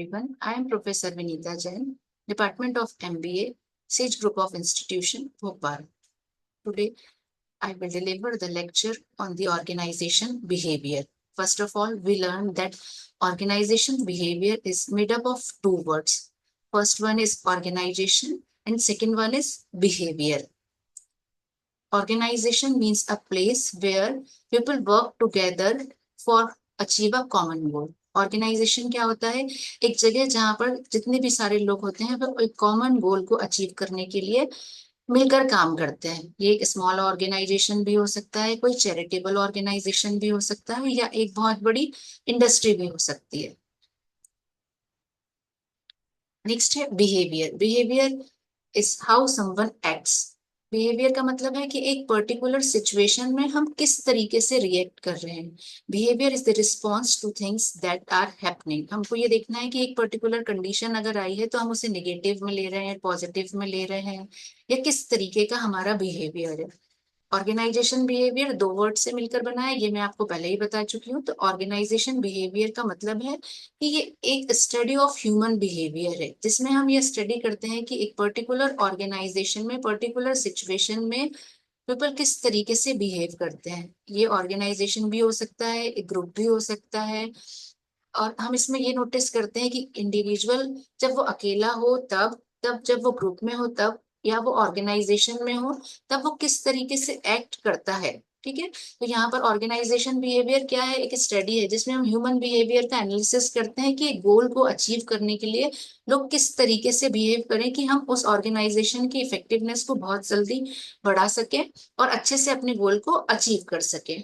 everyone. I am Professor Vinita Jain, Department of MBA, Sage Group of Institution, Bhopal. Today, I will deliver the lecture on the organization behavior. First of all, we learned that organization behavior is made up of two words. First one is organization and second one is behavior. Organization means a place where people work together for achieve a common goal. Organisation क्या होता है? एक जगह जहां पर जितने भी सारे लोग होते हैं वो एक कॉमन गोल को अचीव करने के लिए मिलकर काम करते हैं। ये एक स्मॉल ऑर्गेनाइजेशन भी हो सकता है, कोई चैरिटेबल ऑर्गेनाइजेशन भी हो सकता है या एक बहुत बड़ी इंडस्ट्री भी हो सकती है। नेक्स्ट है behaviour. Behaviour is how someone acts. Behaviour का मतलब है कि एक पर्टिकुलर सिचुएशन में हम किस तरीके से रिएक्ट कर रहे हैं। Behaviour is the response to things that are happening. हमको ये देखना है कि एक पर्टिकुलर कंडीशन अगर आई है तो हम उसे निगेटिव में ले रहे हैं, पॉजिटिव में ले रहे हैं, या किस तरीके का हमारा बिहेवियर है। ऑर्गेनाइजेशन बिहेवियर दो वर्ड से मिलकर बना है, ये मैं आपको पहले ही बता चुकी हूँ। तो ऑर्गेनाइजेशन बिहेवियर का मतलब है कि ये एक स्टडी ऑफ ह्यूमन बिहेवियर है, जिसमें हम ये स्टडी करते हैं कि एक पर्टिकुलर ऑर्गेनाइजेशन में पर्टिकुलर सिचुएशन में पीपल किस तरीके से बिहेव करते हैं। ये ऑर्गेनाइजेशन भी हो सकता है, एक ग्रुप भी हो सकता है। और हम इसमें ये नोटिस करते हैं कि इंडिविजुअल जब वो अकेला हो तब तब जब वो ग्रुप में हो तब, या वो ऑर्गेनाइजेशन में हो तब, वो किस तरीके से एक्ट करता है। ठीक है, तो यहाँ पर ऑर्गेनाइजेशन बिहेवियर क्या है? एक स्टडी है जिसमें हम ह्यूमन बिहेवियर का एनालिसिस करते हैं कि गोल को अचीव करने के लिए लोग किस तरीके से बिहेव करें कि हम उस ऑर्गेनाइजेशन की इफेक्टिवनेस को बहुत जल्दी बढ़ा सके और अच्छे से अपने गोल को अचीव कर सके।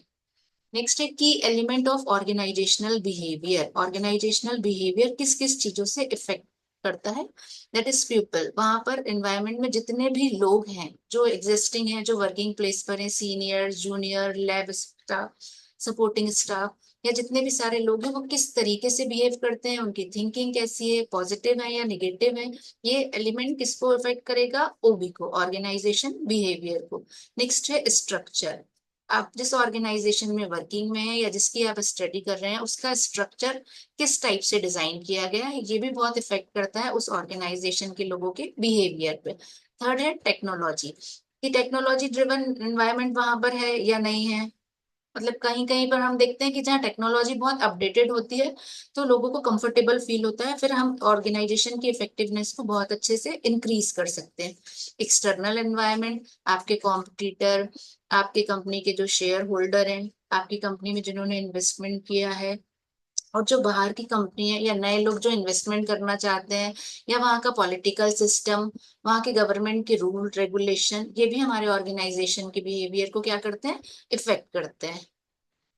नेक्स्ट है की element of organisational behaviour. Organisational behaviour किस किस चीजों से इफेक्ट करता है? That is people. वहां पर एनवायरनमेंट में जितने भी लोग हैं जो एग्जिस्टिंग हैं, जो वर्किंग प्लेस पर हैं, senior, junior, lab staff, supporting staff, या जितने भी सारे लोग हैं वो किस तरीके से बिहेव करते हैं, उनकी थिंकिंग कैसी है, पॉजिटिव है या निगेटिव है। ये एलिमेंट किसको इफेक्ट करेगा? ओबी को, ऑर्गेनाइजेशन बिहेवियर को। नेक्स्ट है स्ट्रक्चर। आप जिस ऑर्गेनाइजेशन में वर्किंग में है या जिसकी आप स्टडी कर रहे हैं उसका स्ट्रक्चर किस टाइप से डिजाइन किया गया है, ये भी बहुत इफेक्ट करता है उस ऑर्गेनाइजेशन के लोगों के बिहेवियर पे। थर्ड है टेक्नोलॉजी, कि टेक्नोलॉजी ड्रिवन एनवायरनमेंट वहां पर है या नहीं है। मतलब कहीं कहीं पर हम देखते हैं कि जहाँ टेक्नोलॉजी बहुत अपडेटेड होती है तो लोगों को कंफर्टेबल फील होता है, फिर हम ऑर्गेनाइजेशन की इफेक्टिवनेस को बहुत अच्छे से इंक्रीज कर सकते हैं। एक्सटर्नल एनवायरनमेंट, आपके कॉम्पिटिटर, आपके कंपनी के जो शेयर होल्डर हैं, आपकी कंपनी में जिन्होंने इन्वेस्टमेंट किया है, और जो बाहर की कंपनी है या नए लोग जो इन्वेस्टमेंट करना चाहते हैं, या वहाँ का पॉलिटिकल सिस्टम, वहाँ के गवर्नमेंट के रूल रेगुलेशन, ये भी हमारे ऑर्गेनाइजेशन के बिहेवियर को क्या करते हैं? इफेक्ट करते हैं।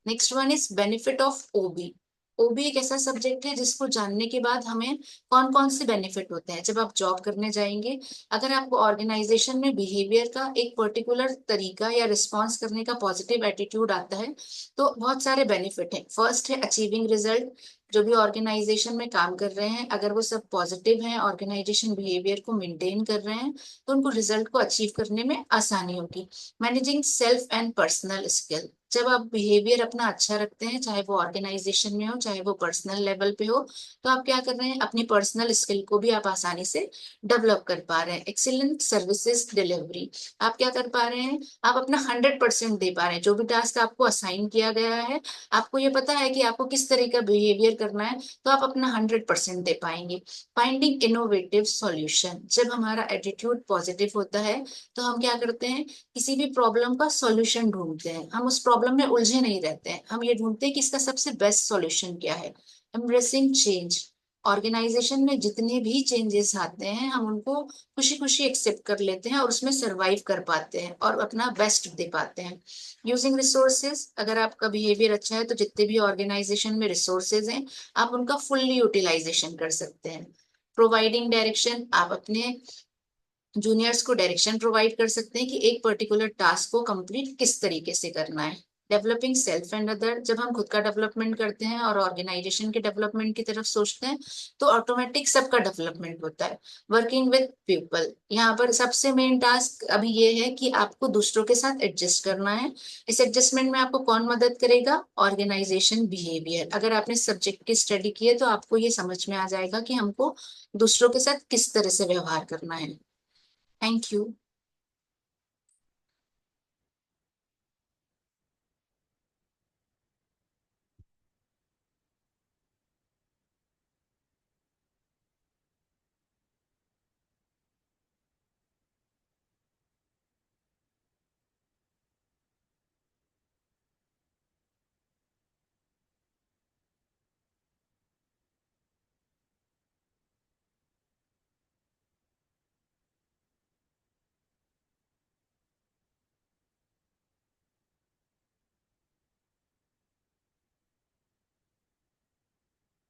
Next one is benefit of OB. OB एक ऐसा सब्जेक्ट है जिसको जानने के बाद हमें कौन कौन से बेनिफिट होते हैं जब आप जॉब करने जाएंगे। अगर आपको ऑर्गेनाइजेशन में बिहेवियर का एक पर्टिकुलर तरीका या रिस्पॉन्स करने का पॉजिटिव एटीट्यूड आता है तो बहुत सारे बेनिफिट हैं। फर्स्ट है अचीविंग रिजल्ट। जो भी ऑर्गेनाइजेशन में काम कर रहे हैं अगर वो सब पॉजिटिव हैं, ऑर्गेनाइजेशन बिहेवियर को मेंटेन कर रहे हैं, तो उनको रिजल्ट को अचीव करने में आसानी होगी। Managing self and personal skill. जब आप बिहेवियर अपना अच्छा रखते हैं, चाहे वो ऑर्गेनाइजेशन में हो चाहे वो पर्सनल लेवल पे हो, तो आप क्या कर रहे हैं? अपनी पर्सनल स्किल को भी आप आसानी से डेवलप कर पा रहे हैं। Excellent services delivery. आप क्या कर पा रहे हैं? आप अपना 100% दे पा रहे हैं। जो भी टास्क आपको असाइन किया गया है, आपको ये पता है कि आपको किस तरह का बिहेवियर करना है, तो आप अपना 100% दे पाएंगे। Finding innovative solution. जब हमारा एटीट्यूड पॉजिटिव होता है तो हम क्या करते हैं? किसी भी प्रॉब्लम का सॉल्यूशन ढूंढते हैं। हम उस प्रॉब्लम में उलझे नहीं रहते हैं, हम ये ढूंढते हैं कि इसका सबसे बेस्ट सॉल्यूशन क्या है। Embracing change. ऑर्गेनाइजेशन में जितने भी चेंजेस आते हैं हम उनको खुशी खुशी एक्सेप्ट कर लेते हैं और उसमें सरवाइव कर पाते हैं और अपना बेस्ट दे पाते हैं। Using resources. अगर आपका बिहेवियर अच्छा है तो जितने भी ऑर्गेनाइजेशन में रिसोर्सेज हैं आप उनका फुल्ली यूटिलाइजेशन कर सकते हैं। Providing direction. आप अपने जूनियर्स को डायरेक्शन प्रोवाइड कर सकते हैं कि एक पर्टिकुलर टास्क को कंप्लीट किस तरीके से करना है। डेवलपिंग सेल्फ एंड अदर, जब हम खुद का डेवलपमेंट करते हैं और ऑर्गेनाइजेशन के डेवलपमेंट की तरफ सोचते हैं तो ऑटोमेटिक सबका डेवलपमेंट होता है। वर्किंग विद पीपल, यहाँ पर सबसे मेन टास्क अभी ये है कि आपको दूसरों के साथ एडजस्ट करना है। इस एडजस्टमेंट में आपको कौन मदद करेगा? Organisation behaviour. अगर आपने सब्जेक्ट की स्टडी की है तो आपको ये समझ में आ जाएगा कि हमको दूसरों के साथ किस तरह से व्यवहार करना है। Thank you.